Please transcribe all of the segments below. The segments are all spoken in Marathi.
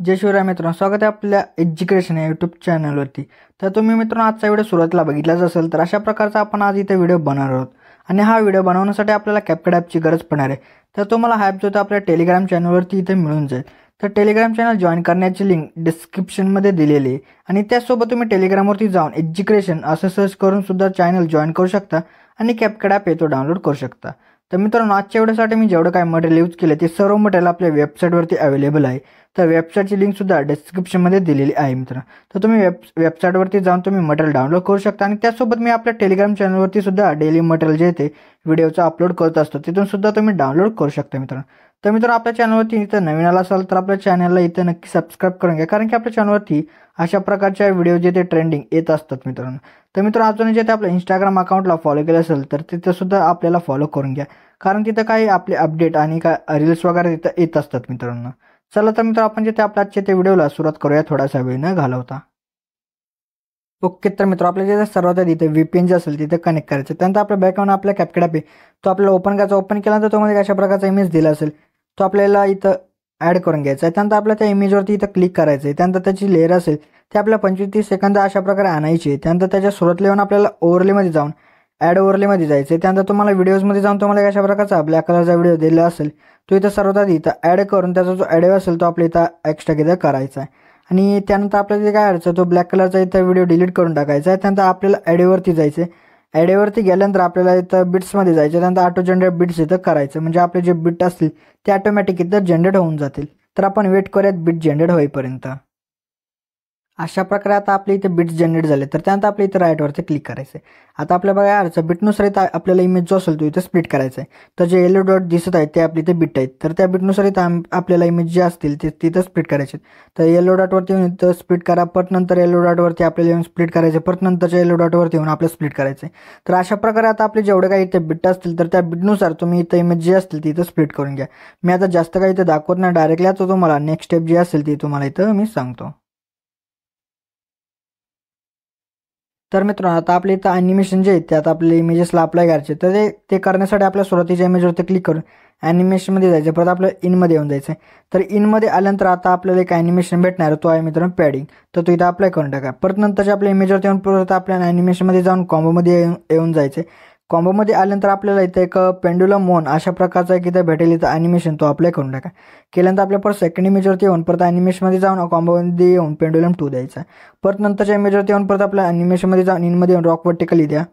जय शिवराय मित्रांनो, स्वागत आहे आपल्या एज्युकेशन या यूट्यूब चॅनलवरती। तर तुम्ही मित्रांनो आजचा व्हिडिओ सुरुवातीला बघितलाच असेल, तर अशा प्रकारचा आपण आज इथे व्हिडिओ बनवणार आहोत आणि हा व्हिडिओ बनवण्यासाठी आपल्याला CapCut ॲपची गरज पडणार आहे। तर तुम्हाला हा ॲप जो आपल्या टेलिग्राम चॅनलवरती इथे मिळून जाईल। तर टेलिग्राम चॅनल जॉईन करण्याची लिंक डिस्क्रिप्शनमध्ये दिलेली आहे आणि त्यासोबत तुम्ही टेलिग्रामवरती जाऊन एज्युकेशन असं सर्च करून सुद्धा चॅनल जॉईन करू शकता आणि CapCut ॲप येतो डाउनलोड करू शकता। तर मित्रांनो आजच्या व्हिडिओसाठी मी जेवढं काय मटेरियल यूज केले ते सर्व मटेरियल आपल्या वेबसाईटवरती अवेलेबल आहे। तर वेबसाईटची लिंक सुद्धा डिस्क्रिप्शनमध्ये दिलेली आहे मित्रांनो। तर तुम्ही वेबसाईटवरती जाऊन तुम्ही मटेरियल डाउनलोड करू शकता आणि त्यासोबत मी आपल्या टेलिग्राम चॅनलवरती सुद्धा डेली मटेरियल जे ते व्हिडिओचं अपलोड करत असतो, तिथून सुद्धा तुम्ही डाउनलोड करू शकता मित्रांनो। तर मित्रांनो आपल्या चॅनलवरती इथं नवीन आला असाल तर आपल्या चॅनलला इथं नक्की सबस्क्राईब करून घ्या, कारण की आपल्या चॅनलवरती अशा प्रकारच्या व्हिडिओ जे ते ट्रेंडिंग येत असतात मित्रांनो। तर मित्रांनो अजून जे ते आपल्या इंस्टाग्राम अकाउंटला फॉलो केलं असेल तर तिथं सुद्धा आपल्याला फॉलो करून घ्या, कारण तिथं काही आपले अपडेट आणि काय रील्स वगैरे तिथं येत असतात मित्रांनो। चला तर मित्र आपण जे ते आपल्या आजच्या ते व्हिडिओला सुरुवात करूया थोडासा वेळ न घालवता। ओके, तर मित्र आपल्या जे सर्वात आधी इथे VPN जे असेल तिथे कनेक्ट करायचं। त्यानंतर आपल्या बॅकग्राऊंड आपल्या CapCut ॲप आहे तो आपल्याला ओपन करायचा। ओपन केल्यानंतर तुम्हाला अशा प्रकारचा इमेज दिला असेल तो आपल्याला इथं ॲड करून घ्यायचा आहे। त्यानंतर आपल्या त्या इमेजवरती इथं क्लिक करायचं आहे। त्यानंतर त्याची लेअर असेल ते आपल्या 25-30 सेकंद अशा प्रकारे आणायची आहे। त्यानंतर त्याच्या सुरुवातीला येऊन आपल्याला ओव्हरलेमध्ये जाऊन ॲड ओव्हरलेमध्ये जायचं आहे। त्यानंतर तुम्हाला व्हिडिओजमध्ये जाऊन तुम्हाला अशा प्रकारचा ब्लॅक कलरचा व्हिडिओ दिला असेल तो इथं सर्वात आधी इथं ॲड करून त्याचा जो ॲडिओ असेल तो आपल्या इथं एक्स्ट्रा इथं करायचा आहे आणि त्यानंतर आपल्याला जे काय अडचं तो ब्लॅक कलरचा इथं व्हिडिओ डिलीट करून टाकायचा आहे। त्यानंतर आपल्याला ॲडिओवरती जायचं आहे। ॲडिओवरती गेल्यानंतर आपल्याला इथं बिट्समध्ये जायचं, त्यानंतर ऑटो जनरेट बिट्स इथं करायचं, म्हणजे आपले जे बिट असतील ते ऑटोमॅटिक इथं जनरेट होऊन जातील। तर आपण वेट करूयात बिट जनरेट होईपर्यंत। अशा प्रकारे आता आपले इथे बिट्स जनरेट झाले, तर त्यानंतर आपल्या इथं राईटवरती क्लिक करायचं आहे। आता आपल्या बघा अर्थ बिटनुसार इथं आपल्याला इमेज जो असेल तो इथं स्प्लिट करायचा आहे। तर जे येलो डॉट दिसत आहेत ते आपले इथे बिट आहेत, तर त्या बिटनुसार इथं आपल्याला इमेज जे असतील ते तिथं स्प्लिट करायचे। तर येलो डॉटवरती येऊन इथं स्प्लिट करा, परत नंतर येलो डॉटवरती आपल्याला येऊन स्प्लिट करायचे, परत नंतरच्या येलो डॉटवरती येऊन आपल्याला स्प्लिट करायचे। तर अशा प्रकारे आता आपले जेवढे काही इथे बिट असतील तर त्या बिटनुसार तुम्ही इथं इमेज जे असतील ती इथं स्प्लिट करून घ्या। मी आता जास्त काही इथं दाखवत नाही, डायरेक्टली आता तुम्हाला नेक्स्ट स्टेप जी असेल ती तुम्हाला इथं मी सांगतो। तर मित्रांनो आता आपल्या इथं ॲनिमेशन जे आहेत ते आता आपल्या इमेजेसला अप्लाय करायचे। तर ते करण्यासाठी आपल्या सुरुवातीच्या इमेजवरती क्लिक करून ॲनिमेशनमध्ये जायचं, परत आपल्याला इनमध्ये येऊन जायचं आहे। तर इनमध्ये आल्यानंतर आता आपल्याला एक ॲनिमेशन भेटणार आहे, तो आहे मित्रांनो पॅडिंग। तर तो इथं अप्लाय करून टाका। परत नंतरच्या आपल्या इमेजवरती येऊन परत आपल्याला ॲनिमेशनमध्ये जाऊन कॉम्बोमध्ये येऊन जायचं आहे। कॉम्बोमध्ये आल्यानंतर आपल्याला इथं एक पेंडुलम मोन अशा प्रकारचा एक इथं भेटेल, इथं ॲनिमेशन तो अप्लाय करून टाका। केल्यानंतर आपल्या परत सेकंड इमेजवरती येऊन परत ॲनिमेशनमध्ये जाऊन कॉम्बोमध्ये येऊन पेंडुलम 2 द्यायचा आहे। परत नंतरच्या इमेजवरती येऊन परत आपल्या ॲनिमेशनमध्ये जाऊन इनमध्ये येऊन रॉक वर्टिकली द्या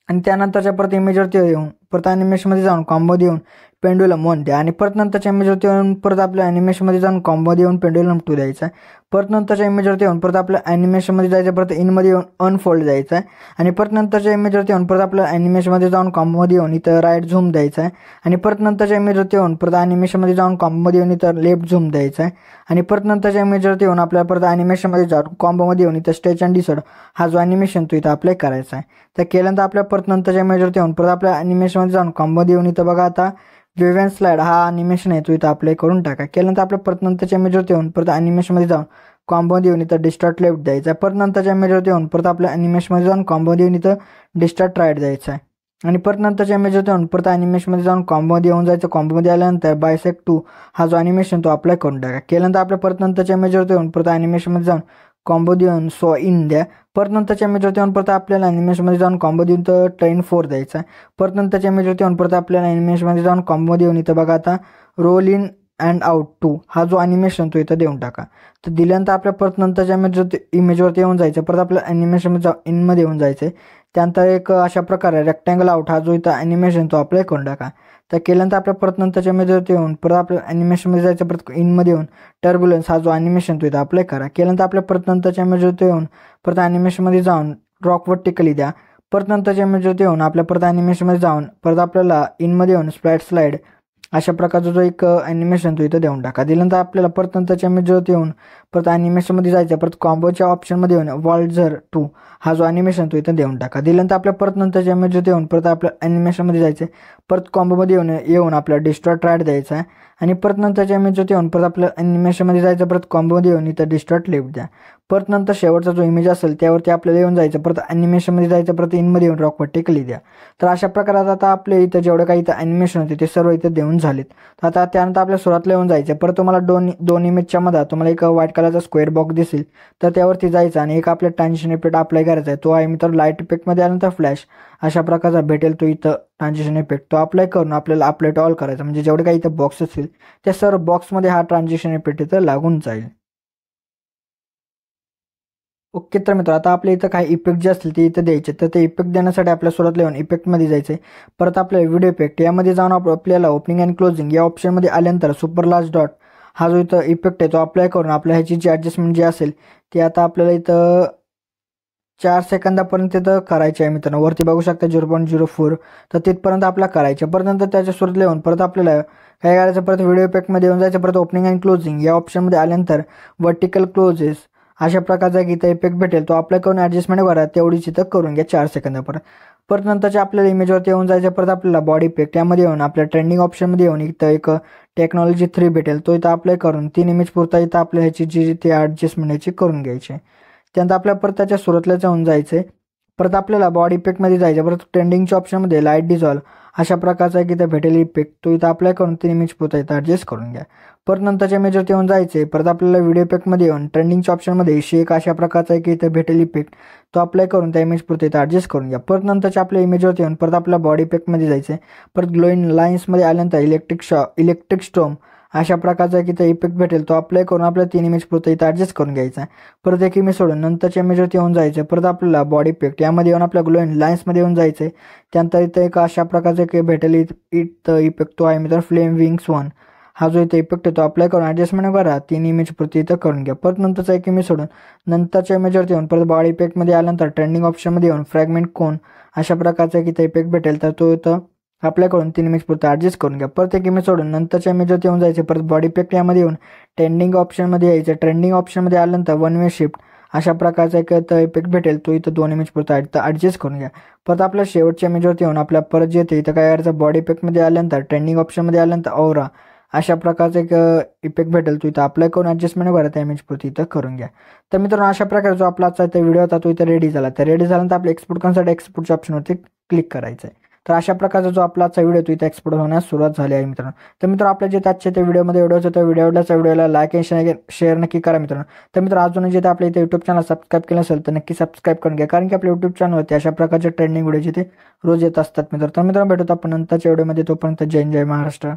आणि त्यानंतरच्या परत इमेजवरती येऊन परत ॲनिमेशनमध्ये जाऊन कॉम्बोमध्ये येऊन पेंडुलम 1 द्या आणि परत नंतरच्या इमेजवरती येऊन परत आपल्या ॲनिमेशनमध्ये जाऊन कॉम्बोमध्ये येऊन पेंडुलम 2 द्यायचा आहे। परत नंतरच्या इमेजवरती येऊन परत आपल्या ॲनिमेशनमध्ये जायचं, परत इनमध्ये येऊन अनफोल्ड द्यायचं आहे आणि परत नंतरच्या इमेजवरती येऊन परत आपल्या ॲनिमेशनमध्ये जाऊन कॉम्बोमध्ये येऊन इथं राईट झूम द्यायचा आहे आणि परत नंतरच्या इमेजवरती येऊन परत ॲनिमेशनमध्ये जाऊन कॉम्बोमध्ये येऊन इथं लेफ्ट झूम द्यायचा आहे आणि परत नंतरच्या इमेजवरती येऊन आपल्याला परत ॲनिमेशनमध्ये जाऊन कॉम्बोमध्ये येऊन इथं स्ट्रेच अँड डिसॉर्ड हा जो ॲनिमेशन तो इथं अप्लाय करायचा आहे। तर केल्यानंतर आपल्या परत नंतरच्या इमेजवरती येऊन परत आपल्या ॲनिमेशनमध्ये जाऊन कॉम्बोमध्ये येऊन इथं बघा आता वेव्ह अँड स्लाइड हा ॲनिमेशन आहे तो इथं अप्लाय करून टाका। केल्यानंतर आपल्या परत नंतरच्या इमेजवरती येऊन परत ॲनिमेशनमध्ये जाऊन कॉम्बोमध्ये येऊन इथं डिस्टॉर्ट लेफ्ट द्यायचा आहे। परत नंतरच्या इमेजवरती येऊन परत आपल्या ॲनिमेशनमध्ये जाऊन कॉम्बोमध्ये येऊन इथं डिस्टॉर्ट राईट द्यायचा आहे आणि परत नंतरच्या इमेजवरती येऊन परत ॲनिमेशनमध्ये जाऊन कॉम्बोमध्ये येऊन जायचं। कॉम्बोमध्ये आल्यानंतर बायसेक्ट 2 हा जो ॲनिमेशन तो अप्लाय करून टाका। केल्यानंतर आपल्या परत नंतरच्या इमेजवरती येऊन परत ॲनिमेशनमध्ये जाऊन कॉम्बोमध्ये येऊन सो इन द्या। परत नंतरच्या इमेजवरती येऊन परत आपल्याला ॲनिमेशनमध्ये जाऊन कॉम्बोमध्ये येऊन तर ट्रेन 4 द्यायचा आहे। परत नंतरच्या इमेजवरती येऊन परत आपल्याला ॲनिमेशनमध्ये जाऊन कॉम्बोमध्ये येऊन इथं बघा आता रोल इन अँड आउट 2 हा जो ॲनिमेशन तो इथं देऊन टाका। तर दिल्यानंतर आपल्या परत नंतरच्या इमेजवरती येऊन जायचं, परत आपल्या ॲनिमेशनमध्ये जाऊन इनमध्ये येऊन जायचं आहे। त्यानंतर एक अशा प्रकारे रेक्टँगल आउट हा जो इथं ॲनिमेशन तो अप्लाय करून टाका। तर केल्यानंतर आपल्या परत नंतरच्या इमेजवरती येऊन परत आपल्या ॲनिमेशनमध्ये जायचं, परत इनमध्ये येऊन टर्ब्युलन्स हा जो ॲनिमेशन तो इथं अप्लाय करा। केल्यानंतर आपल्या परत नंतरच्या इमेजवरती येऊन परत ॲनिमेशनमध्ये जाऊन रॉक वर्टिकली द्या। परत नंतरच्या इमेजवरती येऊन आपल्या परत ॲनिमेशनमध्ये जाऊन परत आपल्याला इनमध्ये येऊन स्लाईड अशा प्रकारचा जो एक ॲनिमेशन तो इथं देऊन टाका। दिल्यानंतर आपल्याला परत नंतरच्या इमेजवरती येऊन परत ॲनिमेशनमध्ये जायचं, परत कॉम्बोच्या ऑप्शनमध्ये येऊन वॉल्झर 2 हा जो ॲनिमेशन तो इथं देऊन टाका. दिल्यानंतर आपल्या परत नंतरच्या इमेजवरती येऊन परत आपल्या ॲनिमेशनमध्ये जायचं आहे, परत कॉम्बोमध्ये येऊन आपल्याला डिस्टॉर्ट राईट द्यायचा आहे आणि परत नंतरच्या इमेजवरती येऊन परत आपलं ॲनिमेशनमध्ये जायचं, परत कॉम्बोमध्ये येऊन इथं डिस्टॉर्ट लेफ्ट द्या. परत नंतर शेवटचा जो इमेज असेल त्यावरती आपल्याला येऊन जायचं, परत ॲनिमेशनमध्ये जायचं, परत इनमध्ये येऊन रॉकवरती क्लिक द्या. तर अशा प्रकारात आता आपले इथं जेवढं काही इथं ॲनिमेशन होते ते सर्व इथं देऊन झालेत. तर आता त्यानंतर आपल्या सुरुवातीला येऊन जायचं, परत तुम्हाला दोन इमेजच्या मध्ये तुम्हाला एक व्हाईट कलरचा स्क्वेअर बॉक्स दिसेल, तर त्यावरती जायचं आणि एक आपल्या ट्रान्झिशन इफेक्ट अप्लाय करायचा आहे. तो आहे मित्र लाईट इफेक्टमध्ये आल्यानंतर फ्लॅश अशा प्रकारचा भेटेल तो इथं ट्रान्झिशन इफेक्ट तो अप्लाय करून आपल्याला अप्लाय टू ऑल करायचा, म्हणजे जेवढे काही इथं बॉक्स असतील त्या सर्व बॉक्समध्ये हा ट्रान्झिशन इफेक्ट इथं लागून जाईल. ओके, तर मित्र आता आपल्या इथं काही इफेक्ट जे असतील ते इथं द्यायचे. तर ते इफेक्ट देण्यासाठी आपल्या सुरुवातीला येऊन इफेक्टमध्ये जायचं आहे, परत आपल्या व्हिडिओ इफेक्ट यामध्ये जाऊन आपल्याला ओपनिंग अँड क्लोजिंग या ऑप्शनमध्ये आल्यानंतर सुपर लार्ज डॉट हा जो इथं इफेक्ट आहे तो अप्लाय करून आपल्या ह्याची जी ॲडजस्टमेंट जी असेल ती आता आपल्याला इथं 4 सेकंदापर्यंत इथं करायची आहे मित्रांनो. वरती बघू शकता 0.04, तर तिथपर्यंत आपल्याला करायचं. परत नंतर त्याच्या सुरुवातीला येऊन परत आपल्याला काय करायचं, परत व्हिडिओ इफेक्टमध्ये येऊन जायचं, परत ओपनिंग अँड क्लोजिंग या ऑप्शनमध्ये आल्यानंतर वर्टिकल क्लोजेस अशा प्रकारचा एक इथं इफेक्ट भेटेल तो अप्लाय करून ॲडजस्टमेंट करा, तेवढीच इथं करून घ्या 4 सेकंदापर्यंत. परत नंतरच्या आपल्याला इमेजवरती येऊन जायचं, परत आपल्याला बॉडी इफेक्ट यामध्ये येऊन आपल्या ट्रेंडिंग ऑप्शनमध्ये येऊन इथं एक टेक्नॉलॉजी 3 भेटेल तो इथं अप्लाय करून 3 इमेज पुरता इथं आपल्या ह्याची जी ती ॲडजस्टमेंट याची करून घ्यायची. त्यानंतर आपल्याला परत त्याच्या सुरुवातीला जाऊन जायचं आहे, परत आपल्याला बॉडी इफेक्टमध्ये जायचं, परत ट्रेंडिंगच्या ऑप्शनमध्ये लाईट डिझॉल्व अशा प्रकारचा एक इथं भेटेल इफेक्ट तो इथं अप्लाय करून 3 इमेज पुरता इथं ॲडजस्ट करून घ्या. परत नंतरच्या इमेजवरती येऊन जायचं आहे, परत आपल्याला व्हिडिओ इफेक्टमध्ये येऊन ट्रेंडिंगच्या ऑप्शनमध्ये शेक अशा प्रकारचा एक इथं भेटेल इफेक्ट तो अप्लाय करून त्या इमेज पुरता इथं ॲडजस्ट करून घ्या. परत नंतरच्या आपल्या इमेजवरती येऊन परत आपल्या बॉडी इफेक्टमध्ये जायचं आहे, परत ग्लोईंग लाईन्समध्ये आल्यानंतर इलेक्ट्रिक स्टॉर्म अशा प्रकारचा एक इथं इफेक्ट भेटेल तो अप्लाय करून आपल्याला 3 इमेज पुरता इथं ॲडजस्ट करून घ्यायचा आहे. परत एक इमेज सोडून नंतरच्या इमेजवरती येऊन जायचं, परत आपल्याला बॉडी इफेक्ट यामध्ये येऊन आपल्या ग्लोईंग लाईन्समध्ये येऊन जायचं आहे. त्यानंतर इथं एक अशा प्रकारचा एक भेटेल इथं इफेक्ट तो आहे मित्र फ्लेम विंग्स 1 हा जो इथं इफेक्ट आहे तो अप्लाय करून ॲडजस्टमेंट करा, 3 इमेज पुरती इथं करून घ्या. परत नंतरचा एक इमेज सोडून नंतरच्या इमेजवरती येऊन परत बॉडी इफेक्टमध्ये आल्यानंतर ट्रेंडिंग ऑप्शनमध्ये येऊन फ्रॅगमेंट कोन अशा प्रकारचा एक इथं इफेक्ट भेटेल तर तो इथं अप्लाय करून 3 इमेज पुरता ॲडजस्ट करून घ्या. परत एक इमेज सोडून नंतरच्या इमेजवरती येऊन जायचे, परत बॉडी इफेक्ट यामध्ये येऊन ट्रेंडिंग ऑप्शनमध्ये यायचं. ट्रेंडिंग ऑप्शनमध्ये आल्यानंतर 1 वे शिफ्ट अशा प्रकारचा एक इफेक्ट भेटेल तो इथं 2 इमेज पुरता ॲडजस्ट करून घ्या. परत आपल्या शेवटच्या इमेजवरती येऊन आपल्या परत जे येते इथं काय करायचं, बॉडी इफेक्टमध्ये आल्यानंतर ट्रेंडिंग ऑप्शनमध्ये आल्यानंतर औरा अशा प्रकारचा एक इफेक्ट भेटेल तो इथं अप्लाय करून ॲडजस्टमेंट करा, त्या इमेज पुरती इथं करून घ्या. तर मित्रांनो अशा प्रकारे जो आपला आजचा इथं व्हिडिओ होता तो इथं रेडी झाला. तर रेडी झाल्यानंतर आपल्या एक्सपोर्ट करण्यासाठी एक्सपोर्टच्या ऑप्शनवरती क्लिक करायचं आहे. तर अशा प्रकारचा जो आपला आजचा व्हिडिओ तो इथं एक्सपोर्ट होण्यास सुरुवात झाली आहे मित्रांनो. तर मित्रांनो आपल्या जे आजच्या त्या व्हिडिओमध्ये होतं त्या व्हिडिओला लाईक आणि शेअर नक्की करा मित्रांनो. तर मित्र अजून जे आपल्या इथे यूट्यूब चॅनल सबस्क्राईब केलं असेल तर नक्की सबस्क्राईब करून घ्या, कारण की आपल्या यूट्यूब चॅनलवरती अशा प्रकारचे ट्रेंडिंग व्हिडिओ जिथे रोज येत असतात मित्रांनो. तर मित्रांनो भेटतो आपण नंतरच्या व्हिडिओमध्ये, तोपर्यंत जय जय महाराष्ट्र.